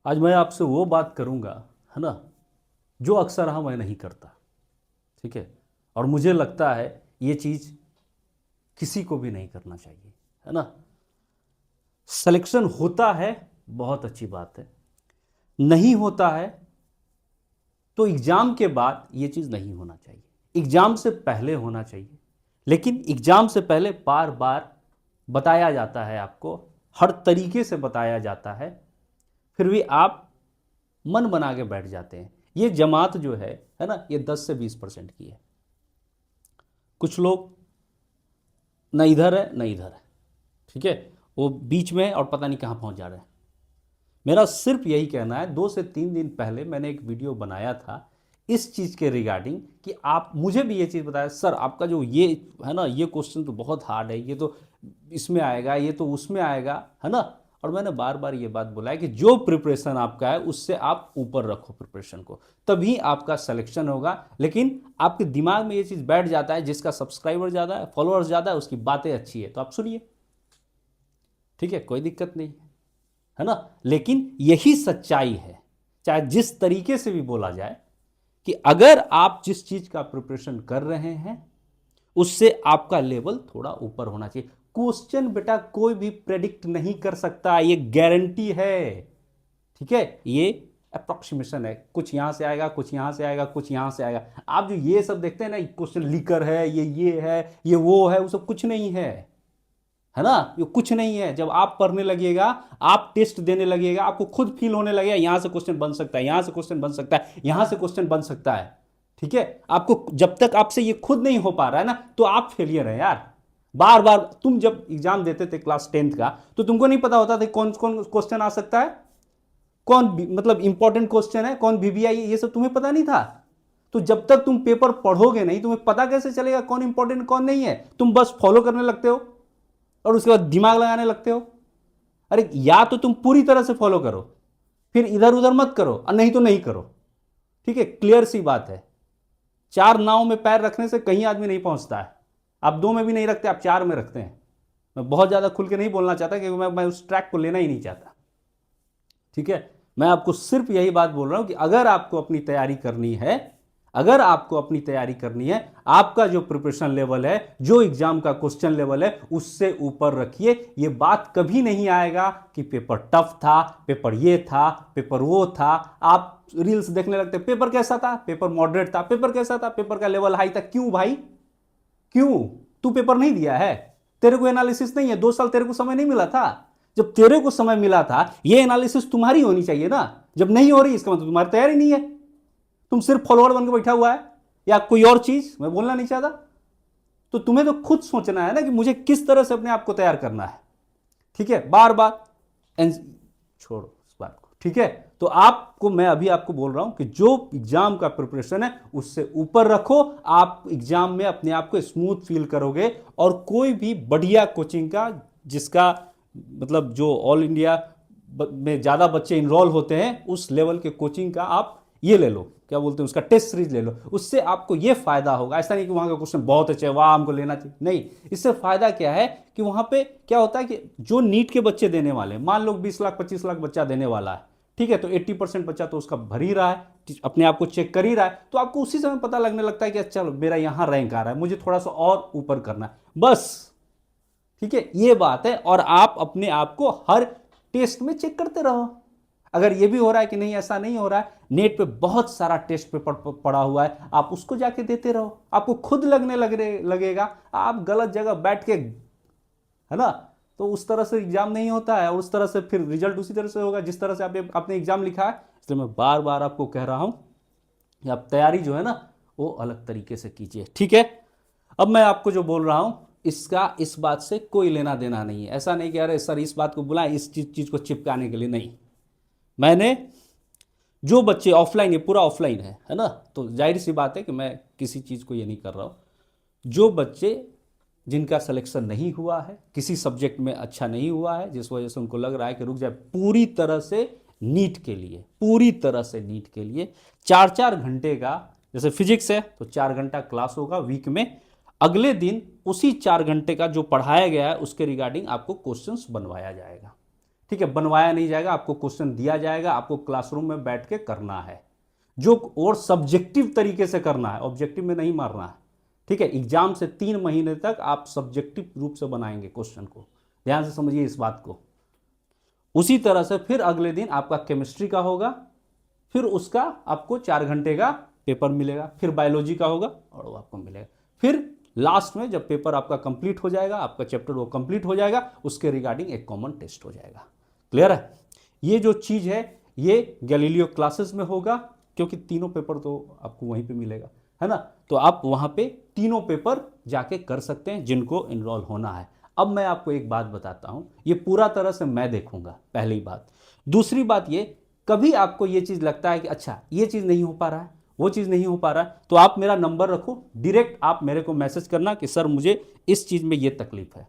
आज मैं आपसे वो बात करूंगा, है ना, जो अक्सर मैं नहीं करता। ठीक है। और मुझे लगता है ये चीज़ किसी को भी नहीं करना चाहिए, है ना। सिलेक्शन होता है, बहुत अच्छी बात है। नहीं होता है तो एग्जाम के बाद ये चीज़ नहीं होना चाहिए, एग्जाम से पहले होना चाहिए। लेकिन एग्जाम से पहले बार बार बताया जाता है आपको, हर तरीके से बताया जाता है, फिर भी आप मन बना के बैठ जाते हैं। ये जमात जो है ना, ये 10 से 20% की है। कुछ लोग न इधर है न इधर है, ठीक है, वो बीच में और पता नहीं कहाँ पहुँच जा रहे हैं। मेरा सिर्फ यही कहना है, 2 से 3 दिन पहले मैंने एक वीडियो बनाया था इस चीज़ के रिगार्डिंग कि आप मुझे भी ये चीज़ बताया, सर आपका जो ये है ना, ये क्वेश्चन तो बहुत हार्ड है, ये तो इसमें आएगा, ये तो उसमें आएगा, है ना। और मैंने बार बार ये बात बोला है कि जो प्रिपरेशन आपका है उससे आप ऊपर रखो प्रिपरेशन को, तभी आपका सिलेक्शन होगा। लेकिन आपके दिमाग में ये चीज़ बैठ जाता है, जिसका सब्सक्राइबर ज़्यादा है, फॉलोअर्स ज़्यादा है, उसकी बातें अच्छी है तो आप सुनिए, ठीक है, कोई दिक्कत नहीं है ना। लेकिन यही सच्चाई है, चाहे जिस तरीके से भी बोला जाए, कि अगर आप जिस चीज का प्रिपरेशन कर रहे हैं उससे आपका लेवल थोड़ा ऊपर होना चाहिए। क्वेश्चन बेटा कोई भी प्रेडिक्ट नहीं कर सकता, ये गारंटी है, ठीक है। ये अप्रोक्सीमेशन है, कुछ यहां से आएगा, कुछ यहां से आएगा, कुछ यहां से आएगा। आप जो ये सब देखते हैं ना, क्वेश्चन लीकर है, ये है, ये वो है, वो सब कुछ नहीं है ना। ये कुछ नहीं है। जब आप पढ़ने लगिएगा, आप टेस्ट देने लगिएगा, आपको खुद फील होने लगेगा यहां से क्वेश्चन बन सकता है, यहां से क्वेश्चन बन सकता है, यहां से क्वेश्चन बन सकता है, ठीक है। आपको जब तक आपसे ये खुद नहीं हो पा रहा है ना, तो आप फेलियर है यार। बार बार तुम जब एग्जाम देते थे क्लास 10th का, तो तुमको नहीं पता होता था कौन कौन क्वेश्चन आ सकता है, कौन मतलब इंपॉर्टेंट क्वेश्चन है, कौन वीवीआई है, ये सब तुम्हें पता नहीं था। तो जब तक तुम पेपर पढ़ोगे नहीं, तुम्हें पता कैसे चलेगा कौन इंपॉर्टेंट कौन नहीं है। तुम बस फॉलो करने लगते हो और उसके बाद दिमाग लगाने लगते हो। अरे या तो तुम पूरी तरह से फॉलो करो, फिर इधर उधर मत करो, और नहीं तो नहीं करो, ठीक है। क्लियर सी बात है। चार नाव में पैर रखने से कहीं आदमी नहीं पहुंचता है। आप दो में भी नहीं रखते, आप चार में रखते हैं। मैं बहुत ज्यादा खुल के नहीं बोलना चाहता, क्योंकि मैं उस ट्रैक को लेना ही नहीं चाहता, ठीक है। मैं आपको सिर्फ यही बात बोल रहा हूं कि अगर आपको अपनी तैयारी करनी है, अगर आपको अपनी तैयारी करनी है, आपका जो प्रिपरेशन लेवल है, जो एग्जाम का क्वेश्चन लेवल है, उससे ऊपर रखिए। ये बात कभी नहीं आएगा कि पेपर टफ था, पेपर ये था, पेपर वो था। आप रील्स देखने लगते, पेपर कैसा था, पेपर मॉडरेट था, पेपर कैसा था, पेपर का लेवल हाई था। क्यों भाई, क्यों? तू पेपर नहीं दिया है, तेरे को एनालिसिस नहीं है, 2 साल तेरे को समय नहीं मिला था। जब तेरे को समय मिला था, ये एनालिसिस तुम्हारी होनी चाहिए ना। जब नहीं हो रही, इसका मतलब तुम्हारी तैयारी नहीं है, तुम सिर्फ फॉलोअर बन के बैठा हुआ है, या कोई और चीज मैं बोलना नहीं चाहता। तो तुम्हें तो खुद सोचना है ना कि मुझे किस तरह से अपने आप को तैयार करना है, ठीक है। बार बार छोड़ो इस बात को, ठीक है। तो आपको मैं अभी आपको बोल रहा हूं कि जो एग्जाम का प्रिपरेशन है उससे ऊपर रखो। आप एग्जाम में अपने आप को स्मूथ फील करोगे। और कोई भी बढ़िया कोचिंग का, जिसका मतलब जो ऑल इंडिया में ज्यादा बच्चे इनरोल होते हैं, उस लेवल के कोचिंग का आप ये ले लो, क्या बोलते हैं उसका, टेस्ट सीरीज ले लो। उससे आपको ये फायदा होगा। ऐसा नहीं कि वहां का क्वेश्चन बहुत अच्छे, वाह हमको लेना चाहिए, नहीं। इससे फायदा क्या है कि वहां पे क्या होता है कि जो नीट के बच्चे देने वाले, मान लो 20 लाख 25 लाख बच्चा देने वाला है, ठीक है, तो 80% बच्चा तो उसका भर ही रहा है, अपने आप को चेक कर ही रहा है। तो आपको उसी समय पता लगने लगता है कि अच्छा मेरा यहां रैंक आ रहा है, मुझे थोड़ा सा और ऊपर करना है, बस, ठीक है। ये बात है। और आप अपने आप को हर टेस्ट में चेक करते रहो। अगर ये भी हो रहा है कि नहीं, ऐसा नहीं हो रहा है, नेट पे बहुत सारा टेस्ट पेपर पड़ा हुआ है, आप उसको जाके देते रहो। आपको खुद लगेगा आप गलत जगह बैठ के, है ना। तो उस तरह से एग्जाम नहीं होता है, और उस तरह से फिर रिजल्ट उसी तरह से होगा जिस तरह से आपने एग्जाम लिखा है। इसलिए मैं बार बार आपको कह रहा हूं कि आप तैयारी जो है ना, वो अलग तरीके से कीजिए, ठीक है। अब मैं आपको जो बोल रहा हूं, इसका इस बात से कोई लेना देना नहीं है। ऐसा नहीं कि अरे सर इस बात को बुलाएं इस चीज को चिपकाने के लिए, नहीं। मैंने जो बच्चे ऑफलाइन, ये पूरा ऑफलाइन है ना, तो जाहिर सी बात है कि मैं किसी चीज़ को ये नहीं कर रहा हूं। जो बच्चे जिनका सिलेक्शन नहीं हुआ है, किसी सब्जेक्ट में अच्छा नहीं हुआ है, जिस वजह से उनको लग रहा है कि रुक जाए, पूरी तरह से नीट के लिए, पूरी तरह से नीट के लिए 4-4 घंटे का, जैसे फिजिक्स है तो 4 घंटा क्लास होगा वीक में, अगले दिन उसी 4 घंटे का जो पढ़ाया गया है उसके रिगार्डिंग आपको क्वेश्चंस बनवाया जाएगा, ठीक है, बनवाया नहीं जाएगा, आपको क्वेश्चन दिया जाएगा, आपको क्लासरूम में बैठ के करना है जो, और सब्जेक्टिव तरीके से करना है, ऑब्जेक्टिव में नहीं मारना है। ठीक है, एग्जाम से 3 महीने तक आप सब्जेक्टिव रूप से बनाएंगे क्वेश्चन को, ध्यान से समझिए इस बात को। उसी तरह से फिर अगले दिन आपका केमिस्ट्री का होगा, फिर उसका आपको 4 घंटे का पेपर मिलेगा, फिर बायोलॉजी का होगा और वो आपको मिलेगा। फिर लास्ट में जब पेपर आपका कंप्लीट हो जाएगा, आपका चैप्टर वो कंप्लीट हो जाएगा, उसके रिगार्डिंग एक कॉमन टेस्ट हो जाएगा। क्लियर है? ये जो चीज़ है ये गैलीलियो क्लासेस में होगा, क्योंकि तीनों पेपर तो आपको वहीं पे मिलेगा, है ना। तो आप वहाँ पे तीनों पेपर जाके कर सकते हैं जिनको इनरोल होना है। अब मैं आपको एक बात बताता हूँ, ये पूरा तरह से मैं देखूंगा, पहली बात। दूसरी बात ये, कभी आपको ये चीज़ लगता है कि अच्छा ये चीज़ नहीं हो पा रहा है, वो चीज़ नहीं हो पा रहा है, तो आप मेरा नंबर रखो, डायरेक्ट आप मेरे को मैसेज करना कि सर मुझे इस चीज़ में ये तकलीफ है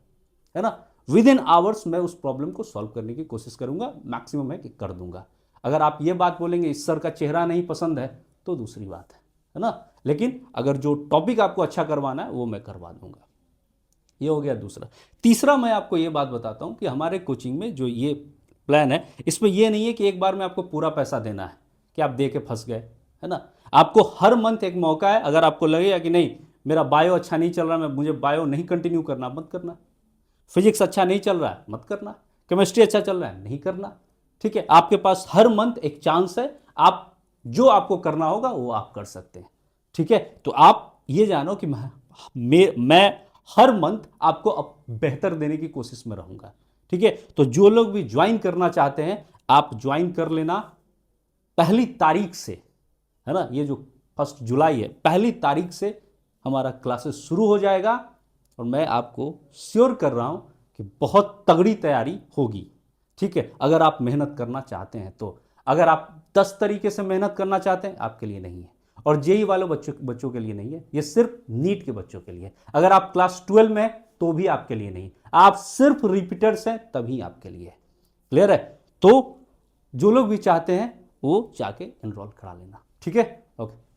ना। विद इन आवर्स मैं उस प्रॉब्लम को सॉल्व करने की कोशिश करूंगा, मैक्सिमम है कि कर दूंगा। अगर आप ये बात बोलेंगे इस सर का चेहरा नहीं पसंद है तो दूसरी बात है ना। लेकिन अगर जो टॉपिक आपको अच्छा करवाना है वो मैं करवा दूंगा। ये हो गया दूसरा। तीसरा मैं आपको ये बात बताता हूँ कि हमारे कोचिंग में जो ये प्लान है, इसमें ये नहीं है कि एक बार में आपको पूरा पैसा देना है कि आप दे के फंस गए, है ना। आपको हर मंथ एक मौका है, अगर आपको लगेगा कि नहीं मेरा बायो अच्छा नहीं चल रहा, मुझे बायो नहीं कंटिन्यू करना, मत करना। फिजिक्स अच्छा नहीं चल रहा है, मत करना। केमिस्ट्री अच्छा चल रहा है, नहीं करना। ठीक है, आपके पास हर मंथ एक चांस है, आप जो आपको करना होगा वो आप कर सकते हैं। ठीक है, तो आप ये जानो कि मैं हर मंथ आपको बेहतर देने की कोशिश में रहूंगा। ठीक है, तो जो लोग भी ज्वाइन करना चाहते हैं आप ज्वाइन कर लेना 1 तारीख से, है ना। ये जो 1 जुलाई है, 1 तारीख से हमारा क्लासेस शुरू हो जाएगा और मैं आपको श्योर कर रहा हूं कि बहुत तगड़ी तैयारी होगी। ठीक है, अगर आप मेहनत करना चाहते हैं तो। अगर आप 10 तरीके से मेहनत करना चाहते हैं, आपके लिए नहीं है। और जेई वाले बच्चों के लिए नहीं है, ये सिर्फ नीट के बच्चों के लिए। अगर आप क्लास 12 में तो भी आपके लिए नहीं, आप सिर्फ रिपीटर्स हैं तभी आपके लिए। क्लियर है? तो जो लोग भी चाहते हैं वो जाके एनरोल करा लेना। ठीक है, ओके।